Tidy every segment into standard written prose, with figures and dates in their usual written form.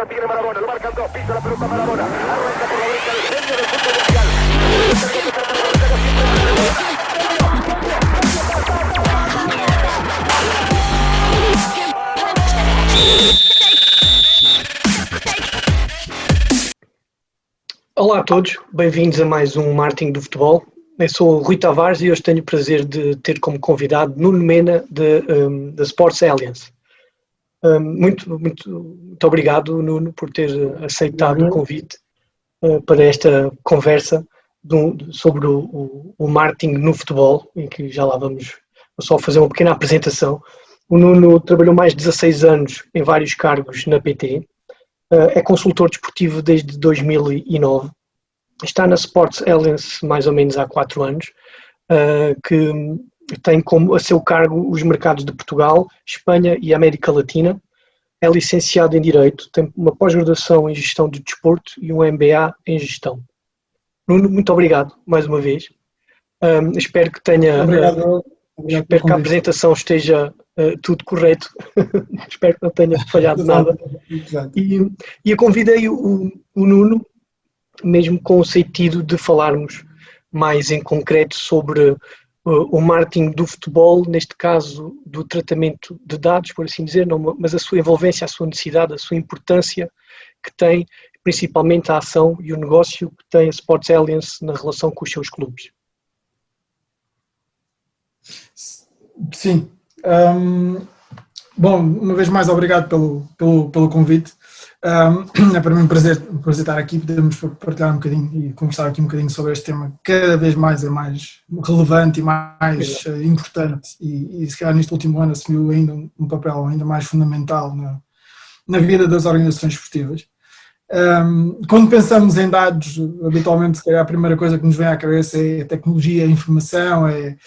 la tiene Maradona, lo marcan dos, pisa la pelota Maradona, arranca por la derecha el genio del fútbol mundial. Olá a todos, bem-vindos a mais um Marketing do Futebol. Eu sou o Rui Tavares e hoje tenho o prazer de ter como convidado Nuno Mena da Sports Alliance. Muito obrigado, Nuno, por ter aceitado o convite para esta conversa sobre o marketing no futebol, em que já lá vamos só fazer uma pequena apresentação. O Nuno trabalhou mais de 16 anos em vários cargos na PT, é consultor desportivo desde 2009, está na Sports Alliance mais ou menos há 4 anos, que tem como a seu cargo os mercados de Portugal, Espanha e América Latina. É licenciado em Direito, tem uma pós-graduação em Gestão do Desporto e um MBA em Gestão. Nuno, muito obrigado mais uma vez. Espero que tenha... Obrigado. Espero que a apresentação esteja tudo correto. Espero que não tenha falhado nada. E eu convidei o Nuno mesmo com o sentido de falarmos mais em concreto sobre o marketing do futebol, neste caso do tratamento de dados, por assim dizer, mas a sua envolvência, a sua necessidade, a sua importância que tem, principalmente a ação e o negócio que tem a Sports Alliance na relação com os seus clubes. Sim. Bom, uma vez mais obrigado pelo convite. É para mim um prazer estar aqui, podemos partilhar um bocadinho e conversar aqui um bocadinho sobre este tema que cada vez mais é mais relevante e mais importante e se calhar neste último ano assumiu ainda um papel ainda mais fundamental na vida das organizações esportivas. Quando pensamos em dados, habitualmente se calhar a primeira coisa que nos vem à cabeça é a tecnologia, a informação, é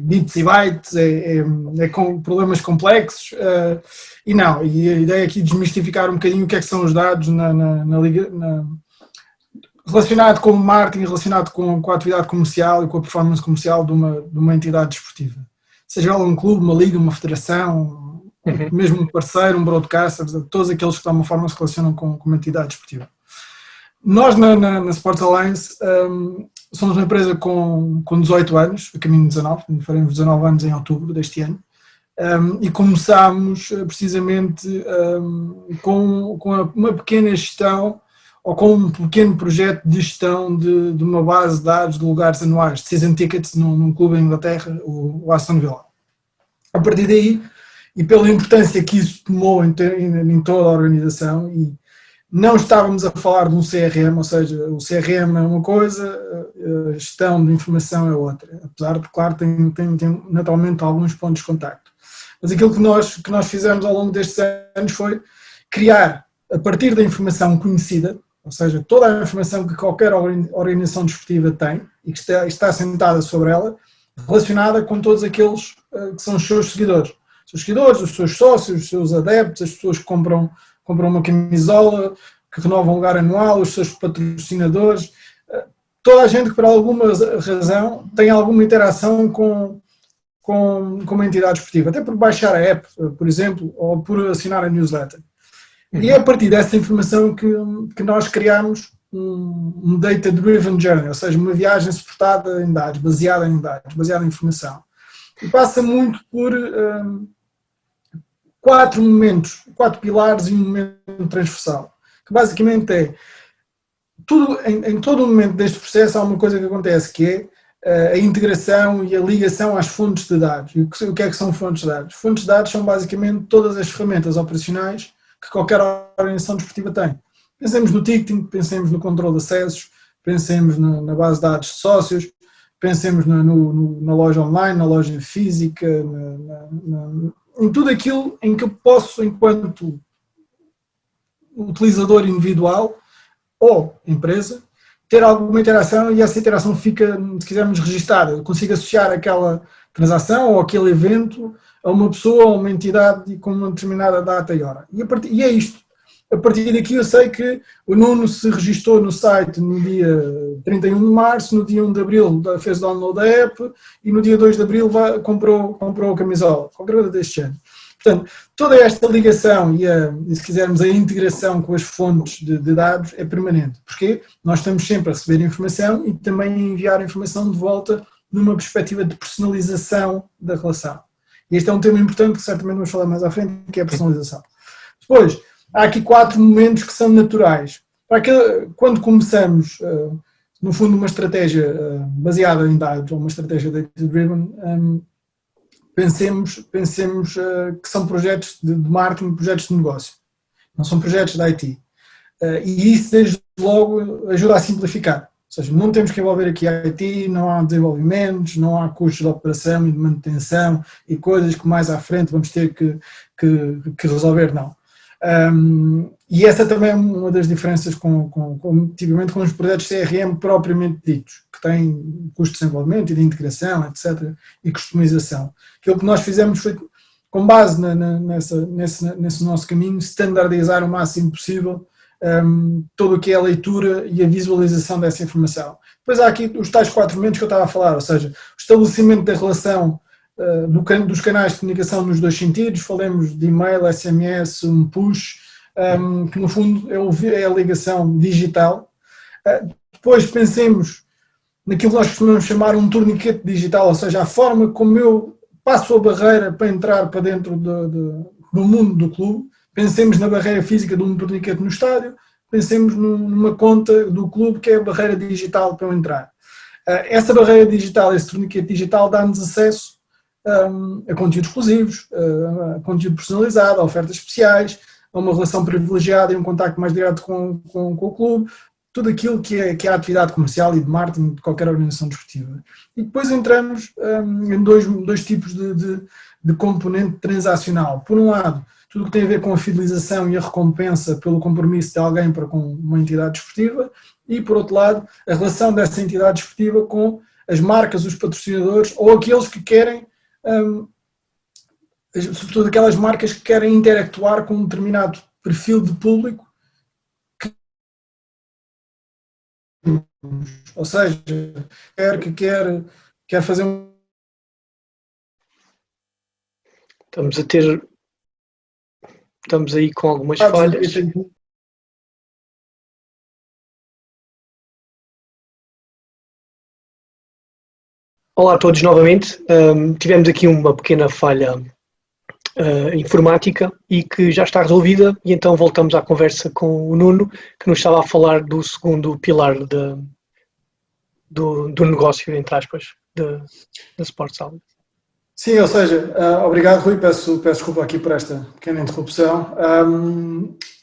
bits e bytes, é com problemas complexos, e a ideia aqui é desmistificar um bocadinho o que é que são os dados relacionado com o marketing, relacionado com a atividade comercial e com a performance comercial de uma entidade desportiva. Seja ela um clube, uma liga, uma federação, mesmo um parceiro, um broadcaster, todos aqueles que de alguma forma se relacionam com uma entidade desportiva. Nós na Sports Alliance somos uma empresa com 18 anos, a caminho de 19, faremos 19 anos em outubro deste ano, e começámos precisamente com uma pequena gestão, ou com um pequeno projeto de gestão de uma base de dados de lugares anuais, de season tickets num clube em Inglaterra, o Aston Villa. A partir daí, e pela importância que isso tomou em toda a organização, e não estávamos a falar de um CRM, ou seja, o CRM é uma coisa, a gestão de informação é outra, apesar de, claro, tem naturalmente alguns pontos de contacto. Mas aquilo que nós fizemos ao longo destes anos foi criar, a partir da informação conhecida, ou seja, toda a informação que qualquer organização desportiva tem e que está assentada sobre ela, relacionada com todos aqueles que são os seus seguidores. Os seus sócios, os seus adeptos, as pessoas que compram uma camisola, que renovam um lugar anual, os seus patrocinadores, toda a gente que por alguma razão tem alguma interação com uma entidade esportiva, até por baixar a app, por exemplo, ou por assinar a newsletter. E é a partir dessa informação que nós criamos um data-driven journey, ou seja, uma viagem suportada em dados, baseada em dados, baseada em informação. E passa muito por 4 pilares e um momento transversal, que basicamente é, em todo o momento deste processo há uma coisa que acontece, que é a integração e a ligação às fontes de dados. E o que é que são fontes de dados? Fontes de dados são basicamente todas as ferramentas operacionais que qualquer organização desportiva tem. Pensemos no ticketing, pensemos no controle de acessos, pensemos na base de dados de sócios, pensemos na loja online, na loja física, em tudo aquilo em que eu posso, enquanto utilizador individual ou empresa, ter alguma interação e essa interação fica, se quisermos, registada. Eu consigo associar aquela transação ou aquele evento a uma pessoa ou uma entidade com uma determinada data e hora. E é isto. A partir daqui eu sei que o Nuno se registou no site no dia 31 de março, no dia 1 de abril fez download da app e no dia 2 de abril comprou a camisola, qualquer coisa deste género. Portanto, toda esta ligação e se quisermos, a integração com as fontes de dados é permanente. Porquê? Nós estamos sempre a receber informação e também a enviar informação de volta numa perspectiva de personalização da relação. E este é um tema importante que certamente vamos falar mais à frente, que é a personalização. Depois, há aqui 4 momentos que são naturais. Quando começamos, no fundo, uma estratégia baseada em dados, ou uma estratégia data-driven, pensemos que são projetos de marketing, projetos de negócio, não são projetos de IT. E isso, desde logo, ajuda a simplificar. Ou seja, não temos que envolver aqui IT, não há desenvolvimentos, não há custos de operação e de manutenção e coisas que mais à frente vamos ter que resolver, não. E essa também é uma das diferenças comparativamente com os projetos CRM propriamente ditos, que têm custos de desenvolvimento e de integração, etc., e customização. Aquilo que nós fizemos foi, com base nesse nosso caminho, standardizar o máximo possível todo o que é a leitura e a visualização dessa informação. Depois há aqui os tais 4 momentos que eu estava a falar, ou seja, o estabelecimento da relação dos canais de comunicação nos 2 sentidos, falemos de e-mail, SMS, um push, que no fundo é a ligação digital. Depois pensemos naquilo que nós costumamos chamar um torniquete digital, ou seja, a forma como eu passo a barreira para entrar para dentro do mundo do clube. Pensemos na barreira física de um torniquete no estádio, pensemos numa conta do clube que é a barreira digital para eu entrar. Essa barreira digital, esse torniquete digital dá-nos acesso a conteúdos exclusivos, a conteúdo personalizado, a ofertas especiais, a uma relação privilegiada e um contacto mais direto com o clube, tudo aquilo que é a atividade comercial e de marketing de qualquer organização desportiva. E depois entramos em dois tipos de componente transacional. Por um lado, tudo o que tem a ver com a fidelização e a recompensa pelo compromisso de alguém para com uma entidade desportiva, e por outro lado, a relação dessa entidade desportiva com as marcas, os patrocinadores ou aqueles que querem, sobretudo aquelas marcas que querem interactuar com um determinado perfil de público, ou seja, quer fazer um... Estamos aí com algumas falhas. Olá a todos novamente. Tivemos aqui uma pequena falha informática e que já está resolvida, e então voltamos à conversa com o Nuno, que nos estava a falar do segundo pilar do negócio, entre aspas, da Sports Alliance. Sim, ou seja, obrigado Rui, peço desculpa aqui por esta pequena interrupção.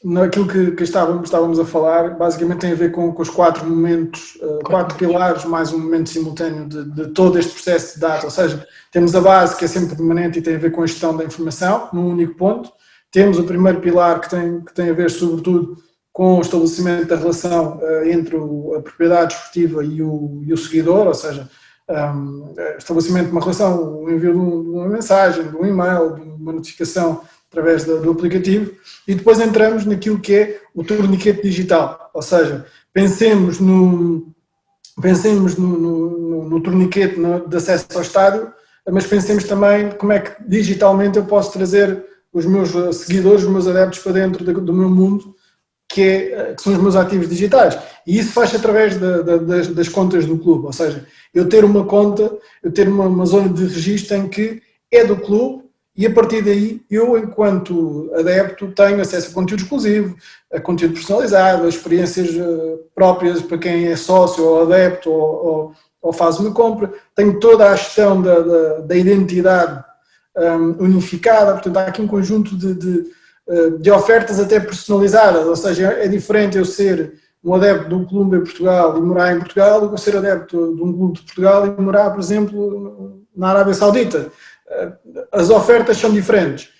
Naquilo que estávamos a falar, basicamente tem a ver com os 4 momentos, 4 pilares, mais um momento simultâneo de todo este processo de data, ou seja, temos a base que é sempre permanente e tem a ver com a gestão da informação, num único ponto. Temos o primeiro pilar que tem a ver sobretudo com o estabelecimento da relação entre a propriedade esportiva e o seguidor, ou seja, estabelecimento de uma relação, o envio de uma mensagem, de um e-mail, de uma notificação através do aplicativo, e depois entramos naquilo que é o torniquete digital, ou seja, pensemos no torniquete de acesso ao estádio, mas pensemos também como é que digitalmente eu posso trazer os meus seguidores, os meus adeptos para dentro do meu mundo, que são os meus ativos digitais. E isso faz através das contas do clube, ou seja, eu ter uma conta, eu ter uma zona de registro em que é do clube, e a partir daí eu, enquanto adepto, tenho acesso a conteúdo exclusivo, a conteúdo personalizado, a experiências próprias para quem é sócio ou adepto ou faz uma compra, tenho toda a gestão da identidade unificada, portanto há aqui um conjunto de ofertas até personalizadas, ou seja, é diferente eu ser um adepto de um clube em Portugal e morar em Portugal do que eu ser adepto de um clube de Portugal e morar, por exemplo, na Arábia Saudita. As ofertas são diferentes,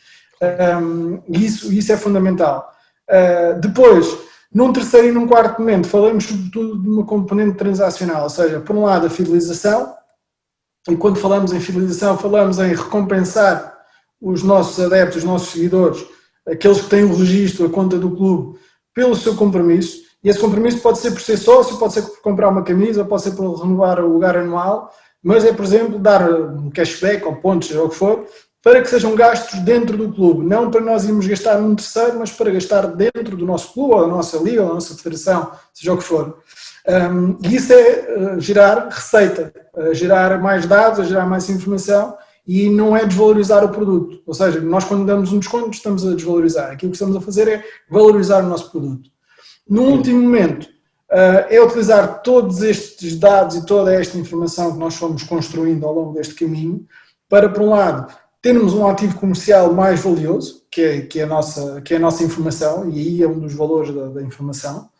e isso é fundamental. Depois, num terceiro e num quarto momento, falamos sobretudo de uma componente transacional, ou seja, por um lado a fidelização, e quando falamos em fidelização falamos em recompensar os nossos adeptos, os nossos seguidores, aqueles que têm o registro, a conta do clube, pelo seu compromisso, e esse compromisso pode ser por ser sócio, pode ser por comprar uma camisa, pode ser por renovar o lugar anual, mas é, por exemplo, dar um cashback ou pontos, ou o que for, para que sejam gastos dentro do clube, não para nós irmos gastar num terceiro, mas para gastar dentro do nosso clube, ou da nossa liga, ou da nossa federação, seja o que for. E isso é gerar receita, gerar mais dados, gerar mais informação, e não é desvalorizar o produto. Ou seja, nós quando damos um desconto estamos a desvalorizar. Aquilo que estamos a fazer é valorizar o nosso produto. No último momento, é utilizar todos estes dados e toda esta informação que nós fomos construindo ao longo deste caminho para, por um lado, termos um ativo comercial mais valioso, que é a nossa informação, e aí é um dos valores da informação,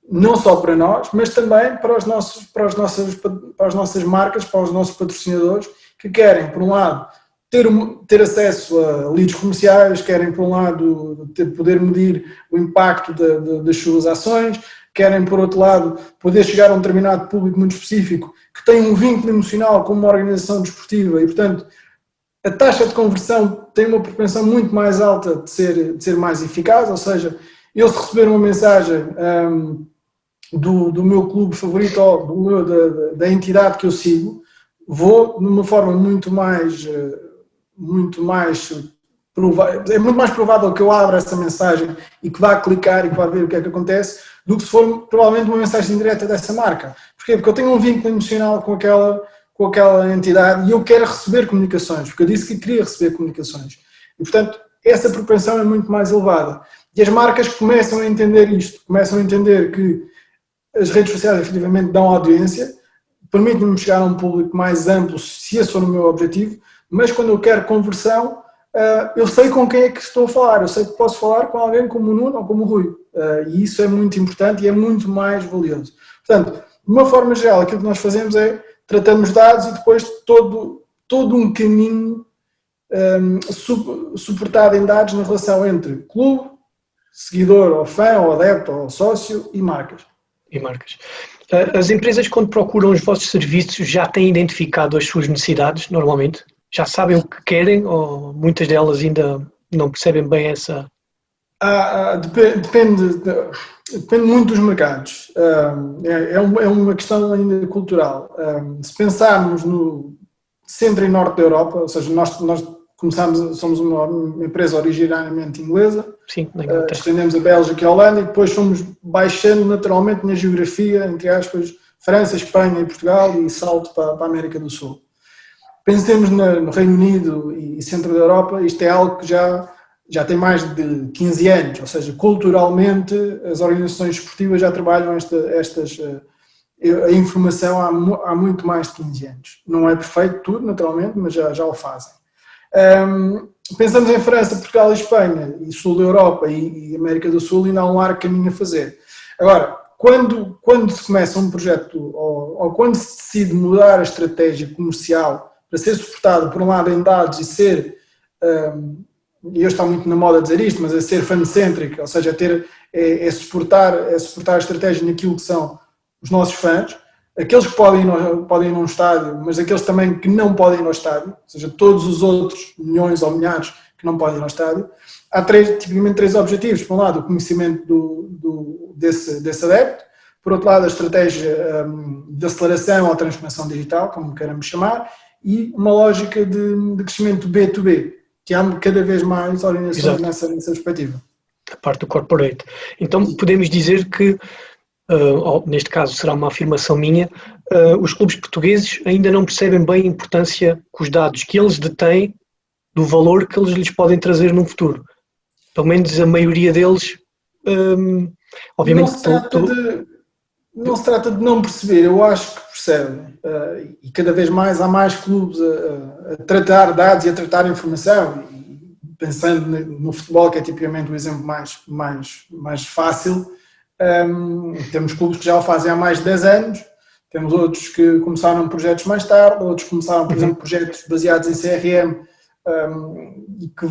não só para nós, mas também para as nossas marcas, para os nossos patrocinadores, que querem, por um lado, ter acesso a leads comerciais, querem, por um lado, poder medir o impacto das suas ações, querem, por outro lado, poder chegar a um determinado público muito específico que tem um vínculo emocional com uma organização desportiva e, portanto, a taxa de conversão tem uma propensão muito mais alta de ser mais eficaz, ou seja, eu se receber uma mensagem do meu clube favorito ou da entidade que eu sigo, vou de uma forma muito mais provável, é muito mais provável que eu abra essa mensagem e que vá clicar e que vá ver o que é que acontece, do que se for provavelmente uma mensagem direta dessa marca. Porquê? Porque eu tenho um vínculo emocional com aquela entidade e eu quero receber comunicações, porque eu disse que queria receber comunicações. E, portanto, essa propensão é muito mais elevada. E as marcas começam a entender isto, começam a entender que as redes sociais efetivamente dão audiência, permitem-me chegar a um público mais amplo, se esse for o meu objetivo, mas quando eu quero conversão, eu sei com quem é que estou a falar, eu sei que posso falar com alguém como o Nuno ou como o Rui, e isso é muito importante e é muito mais valioso. Portanto, de uma forma geral, aquilo que nós fazemos é tratamos dados e depois todo um caminho suportado em dados na relação entre clube, seguidor ou fã ou adepto ou sócio e marcas. As empresas, quando procuram os vossos serviços, já têm identificado as suas necessidades, normalmente? Já sabem o que querem ou muitas delas ainda não percebem bem essa... Depende muito dos mercados. É uma questão ainda cultural. Se pensarmos no centro e norte da Europa, ou seja, nós somos uma empresa originariamente inglesa, sim, estendemos a Bélgica e a Holanda e depois fomos baixando naturalmente na geografia, entre aspas, França, Espanha e Portugal e salto para a América do Sul. Pensemos no Reino Unido e centro da Europa, isto é algo que já tem mais de 15 anos, ou seja, culturalmente as organizações esportivas já trabalham a informação há muito mais de 15 anos. Não é perfeito tudo, naturalmente, mas já o fazem. Pensamos em França, Portugal e Espanha, e sul da Europa e América do Sul, ainda há um largo caminho a fazer. Agora, quando se começa um projeto ou quando se decide mudar a estratégia comercial para ser suportado, por um lado, em dados e ser... e eu estou muito na moda dizer isto, mas é ser fan-centric, ou seja, suportar a estratégia naquilo que são os nossos fãs, aqueles que podem ir a um estádio, mas aqueles também que não podem ir ao estádio, ou seja, todos os outros milhões ou milhares que não podem ir ao estádio. Há tipicamente três objetivos. Por um lado, o conhecimento desse adepto, por outro lado, a estratégia de aceleração ou transformação digital, como queiramos chamar, e uma lógica de crescimento B2B, que há cada vez mais organizações nessa perspectiva. A parte do corporate. Então podemos dizer que, neste caso será uma afirmação minha, os clubes portugueses ainda não percebem bem a importância que os dados que eles detêm do valor que eles lhes podem trazer no futuro. Pelo menos a maioria deles, obviamente... Não se trata de não perceber, eu acho que percebem. E cada vez mais há mais clubes a tratar dados e a tratar informação. E pensando no futebol, que é tipicamente o exemplo mais fácil, temos clubes que já o fazem há mais de 10 anos, temos outros que começaram projetos mais tarde, outros começaram, por exemplo, projetos baseados em CRM e que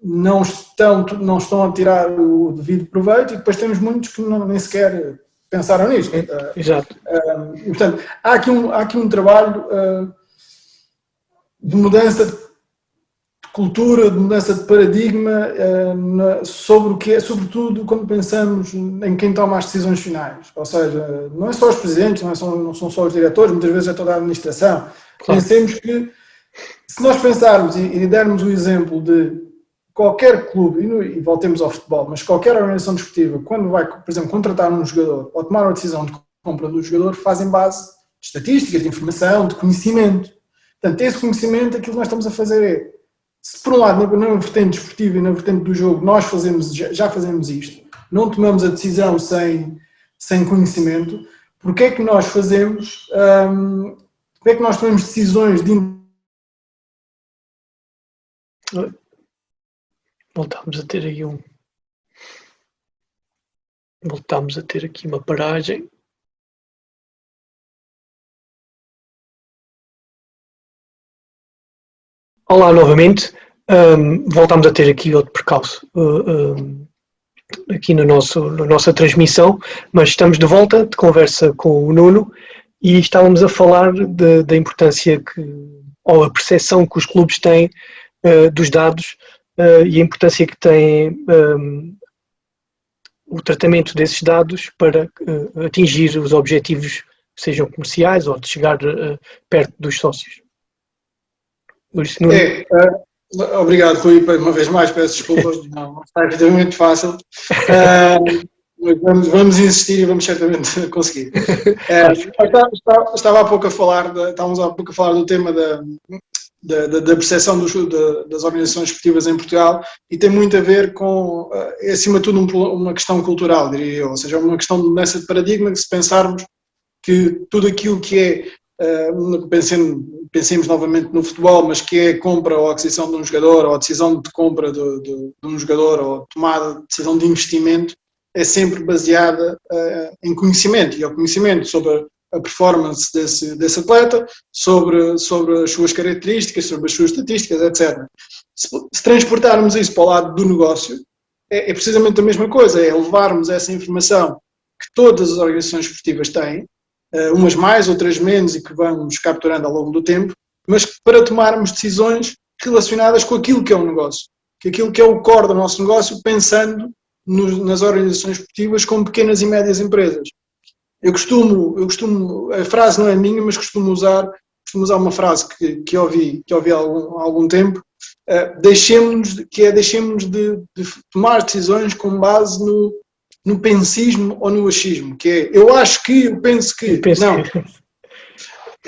não estão a tirar o devido proveito, e depois temos muitos que nem sequer pensaram nisto. Exato. E, portanto, há aqui um trabalho de mudança de cultura, de mudança de paradigma sobre o que é, sobretudo quando pensamos em quem toma as decisões finais. Ou seja, não é só os presidentes, não são só os diretores, muitas vezes é toda a administração. Claro. Pensemos que Se nós pensarmos e dermos o exemplo de qualquer clube, e voltemos ao futebol, mas qualquer organização desportiva, quando vai, por exemplo, contratar um jogador ou tomar uma decisão de compra do jogador, fazem base de estatísticas, de informação, de conhecimento. Portanto, esse conhecimento, aquilo que nós estamos a fazer é, se por um lado na vertente desportiva e na vertente do jogo nós já fazemos isto, não tomamos a decisão sem conhecimento, porque é que nós fazemos, porque é que nós tomamos decisões de... Voltámos a ter aqui uma paragem. Olá novamente. Voltámos a ter aqui outro percalço aqui na nossa transmissão, mas estamos de volta de conversa com o Nuno e estávamos a falar da importância ou a percepção que os clubes têm dos dados e a importância que tem o tratamento desses dados para atingir os objetivos, sejam comerciais ou de chegar perto dos sócios. Obrigado, Rui, uma vez mais, peço desculpas, não está evidentemente fácil, mas vamos insistir e vamos certamente conseguir. Estávamos há pouco a falar do tema da percepção das organizações esportivas em Portugal e tem muito a ver com, acima de tudo, uma questão cultural, diria eu, ou seja, uma questão de mudança de paradigma, que se pensarmos que tudo aquilo que é, pensemos novamente no futebol, mas que é a compra ou a aquisição de um jogador, ou a decisão de compra de um jogador, ou a tomada de decisão de investimento, é sempre baseada em conhecimento, e ao conhecimento sobre a performance desse atleta, sobre as suas características, sobre as suas estatísticas, etc. Se transportarmos isso para o lado do negócio, é precisamente a mesma coisa, é levarmos essa informação que todas as organizações esportivas têm, umas mais, outras menos, e que vamos capturando ao longo do tempo, mas para tomarmos decisões relacionadas com aquilo que é o negócio, que aquilo que é o core do nosso negócio, pensando nas organizações esportivas como pequenas e médias empresas. Eu costumo, a frase não é minha, mas costumo usar uma frase que ouvi há algum tempo, deixemos de tomar decisões com base no pensismo ou no achismo, que é, eu penso que, não.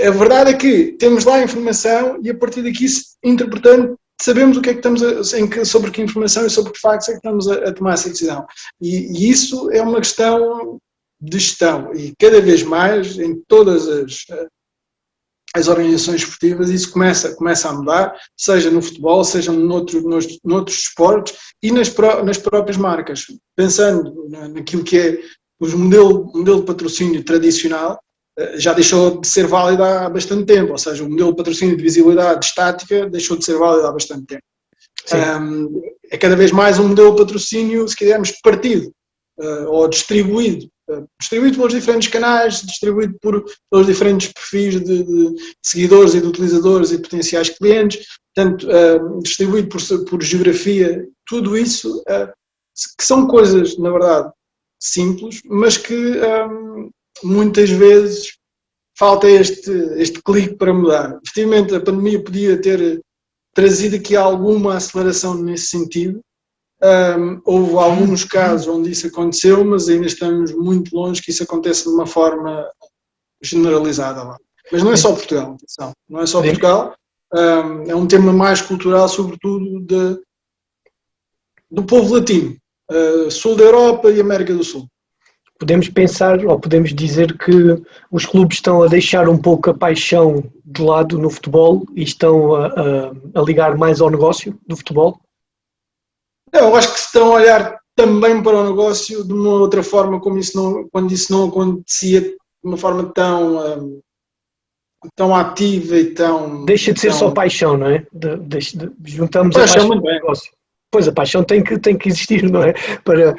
A verdade é que temos lá a informação e a partir daqui, interpretando, sabemos o que é que estamos sobre que informação e sobre que factos é que estamos a tomar essa decisão. E isso é uma questão de gestão e cada vez mais em todas as organizações esportivas isso começa a mudar, seja no futebol, seja noutros esportes e nas próprias marcas. Pensando naquilo que é o modelo de patrocínio tradicional, já deixou de ser válido há bastante tempo, ou seja, o modelo de patrocínio de visibilidade estática deixou de ser válido há bastante tempo. É cada vez mais um modelo de patrocínio, se quisermos, partido ou distribuído pelos diferentes canais, distribuído pelos diferentes perfis de seguidores e de utilizadores e potenciais clientes, portanto, distribuído por geografia, tudo isso, que são coisas, na verdade, simples, mas que muitas vezes falta este clique para mudar. Efetivamente, a pandemia podia ter trazido aqui alguma aceleração nesse sentido. Houve alguns casos onde isso aconteceu, mas ainda estamos muito longe que isso aconteça de uma forma generalizada lá. Mas não é só Portugal, atenção, não é só Portugal, é um tema mais cultural, sobretudo do povo latino, sul da Europa e América do Sul. Podemos pensar, ou podemos dizer que os clubes estão a deixar um pouco a paixão de lado no futebol e estão a ligar mais ao negócio do futebol? Eu acho que estão a olhar também para o negócio de uma outra forma, quando isso não acontecia de uma forma tão ativa e tão... Deixa de ser só paixão, não é? Juntamos a paixão ao negócio. Pois, a paixão tem que existir, não é? Para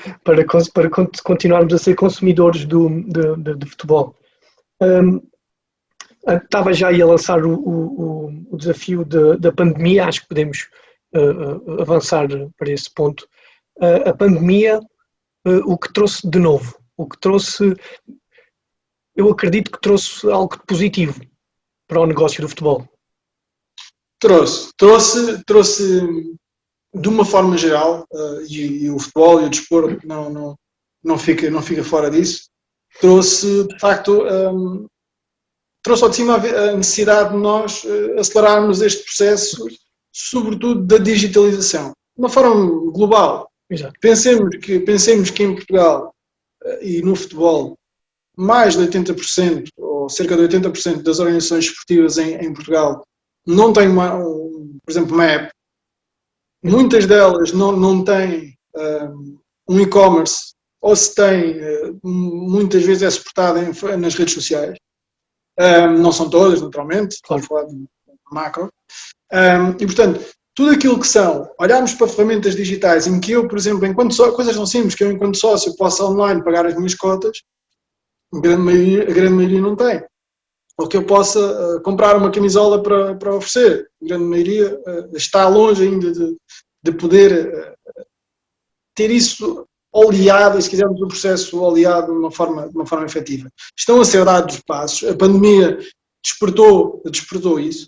continuarmos a ser consumidores de futebol. Estava já aí a lançar o desafio da pandemia, acho que podemos avançar para esse ponto. A pandemia, o que trouxe de novo? Eu acredito que trouxe algo de positivo para o negócio do futebol. Trouxe de uma forma geral, e o futebol e o desporto não fica fora disso, trouxe de facto, trouxe ao de cima a necessidade de nós acelerarmos este processo, sobretudo da digitalização, de uma forma global. Exato. Pensemos que em Portugal e no futebol, mais de 80%, ou cerca de 80% das organizações esportivas em Portugal não têm, por exemplo, uma app. Muitas delas não têm um e-commerce, ou se têm, muitas vezes é suportada nas redes sociais. Não são todas, naturalmente, estou a falar de macro. E, portanto, tudo aquilo que são, olharmos para ferramentas digitais em que eu, por exemplo, coisas tão simples, que eu enquanto sócio posso online pagar as minhas cotas, a grande maioria não tem. Ou que eu possa comprar uma camisola para oferecer, a grande maioria está longe ainda de poder ter isso oleado, e se quisermos o processo oleado de uma forma efetiva. Estão a ser dados passos, a pandemia despertou isso,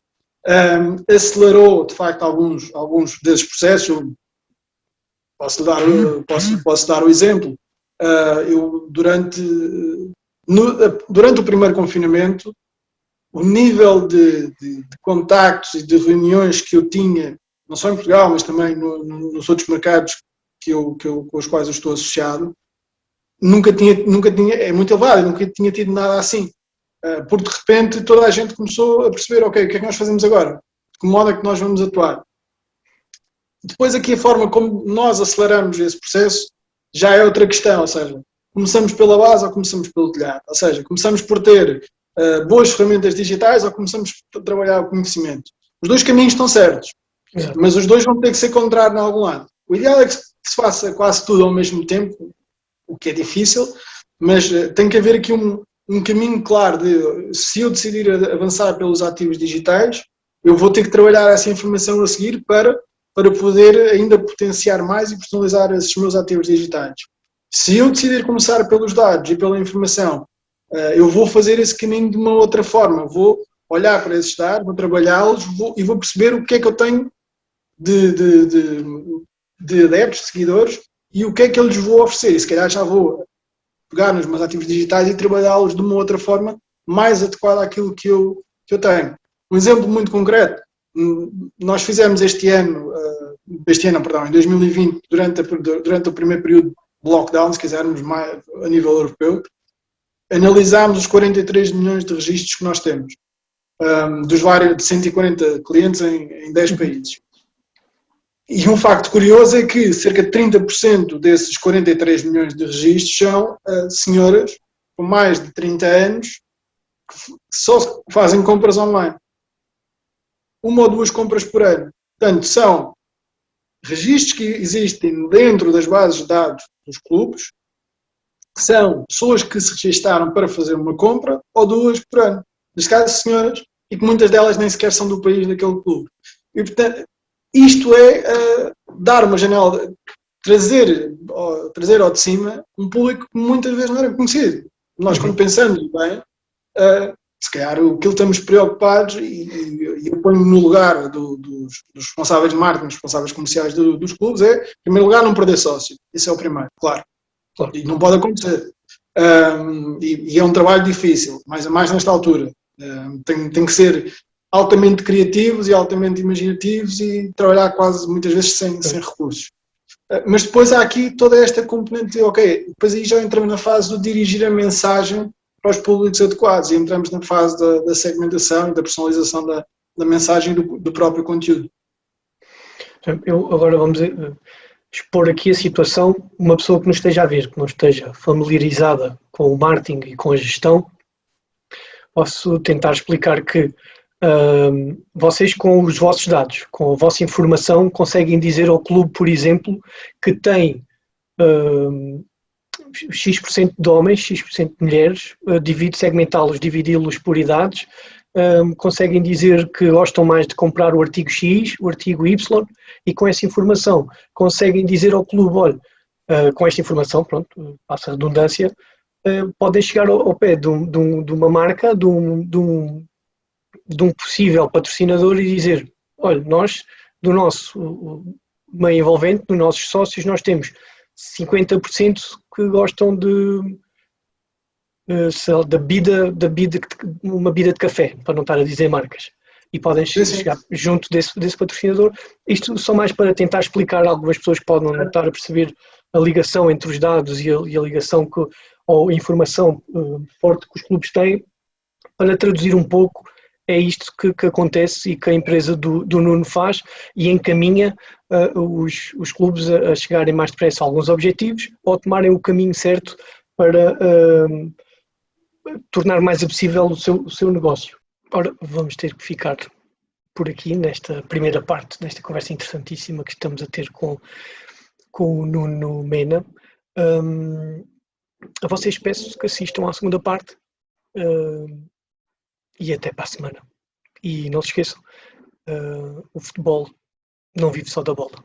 acelerou de facto alguns desses processos. Eu posso dar o exemplo. Eu durante o primeiro confinamento, o nível de contactos e de reuniões que eu tinha, não só em Portugal, mas também nos outros mercados com os quais eu estou associado, nunca tinha, é muito elevado, eu nunca tinha tido nada assim. Porque de repente toda a gente começou a perceber, ok, o que é que nós fazemos agora? De que modo é que nós vamos atuar? Depois aqui a forma como nós aceleramos esse processo já é outra questão, ou seja, começamos pela base ou começamos pelo telhado? Ou seja, começamos por ter boas ferramentas digitais ou começamos a trabalhar o conhecimento? Os dois caminhos estão certos, mas os dois vão ter que ser contrários em algum lado. O ideal é que se faça quase tudo ao mesmo tempo, o que é difícil, mas tem que haver aqui um caminho claro de, se eu decidir avançar pelos ativos digitais, eu vou ter que trabalhar essa informação a seguir para poder ainda potenciar mais e personalizar esses meus ativos digitais. Se eu decidir começar pelos dados e pela informação, eu vou fazer esse caminho de uma outra forma, vou olhar para esses dados, vou trabalhá-los e vou perceber o que é que eu tenho de adeptos, de seguidores, e o que é que eu lhes vou oferecer. E se calhar já vou pegar nos meus ativos digitais e trabalhá-los de uma outra forma mais adequada àquilo que eu tenho. Um exemplo muito concreto, nós fizemos em 2020, durante o primeiro período de lockdown, se quisermos, mais, a nível europeu, analisámos os 43 milhões de registros que nós temos, dos vários de 140 clientes em 10 países. E um facto curioso é que cerca de 30% desses 43 milhões de registros são senhoras com mais de 30 anos que só fazem compras online. 1 ou 2 compras por ano. Portanto, são registros que existem dentro das bases de dados dos clubes, que são pessoas que se registaram para fazer uma compra ou 2 por ano. Neste caso, senhoras, e que muitas delas nem sequer são do país daquele clube. E, portanto, isto é dar uma janela, trazer ao de cima um público que muitas vezes não era conhecido. Nós, quando pensamos bem, se calhar aquilo que estamos preocupados, e eu ponho no lugar dos responsáveis de marketing, dos responsáveis comerciais dos clubes, é, em primeiro lugar, não perder sócio. Isso é o primeiro, claro. E não pode acontecer. E é um trabalho difícil, mais nesta altura. Tem que ser altamente criativos e altamente imaginativos e trabalhar quase muitas vezes sem recursos. Mas depois há aqui toda esta componente de, ok, depois aí já entramos na fase de dirigir a mensagem para os públicos adequados e entramos na fase da segmentação e da personalização da mensagem do próprio conteúdo. Agora vamos expor aqui a situação, uma pessoa que nos esteja a ver, que não esteja familiarizada com o marketing e com a gestão, posso tentar explicar que vocês, com os vossos dados, com a vossa informação, conseguem dizer ao clube, por exemplo, que tem X% de homens, X% de mulheres, segmentá-los, dividi-los por idades, conseguem dizer que gostam mais de comprar o artigo X, o artigo Y, e com essa informação conseguem dizer ao clube, olha, com esta informação, pronto, passa a redundância, podem chegar ao pé de uma marca, de um possível patrocinador e dizer, olha, nós, do nosso meio envolvente, dos nossos sócios, nós temos 50% que gostam uma bebida de café, para não estar a dizer marcas. E podem chegar junto desse patrocinador. Isto só mais para tentar explicar a algumas pessoas que podem não estar a perceber a ligação entre os dados e a ligação ou a informação forte que os clubes têm, para traduzir um pouco. É isto que acontece e que a empresa do Nuno faz e encaminha os clubes a chegarem mais depressa a alguns objetivos ou a tomarem o caminho certo para tornar mais acessível o seu negócio. Ora, vamos ter que ficar por aqui nesta primeira parte desta conversa interessantíssima que estamos a ter com o Nuno Mena. A vocês peço que assistam à segunda parte. E até para a semana. E não se esqueçam, o futebol não vive só da bola.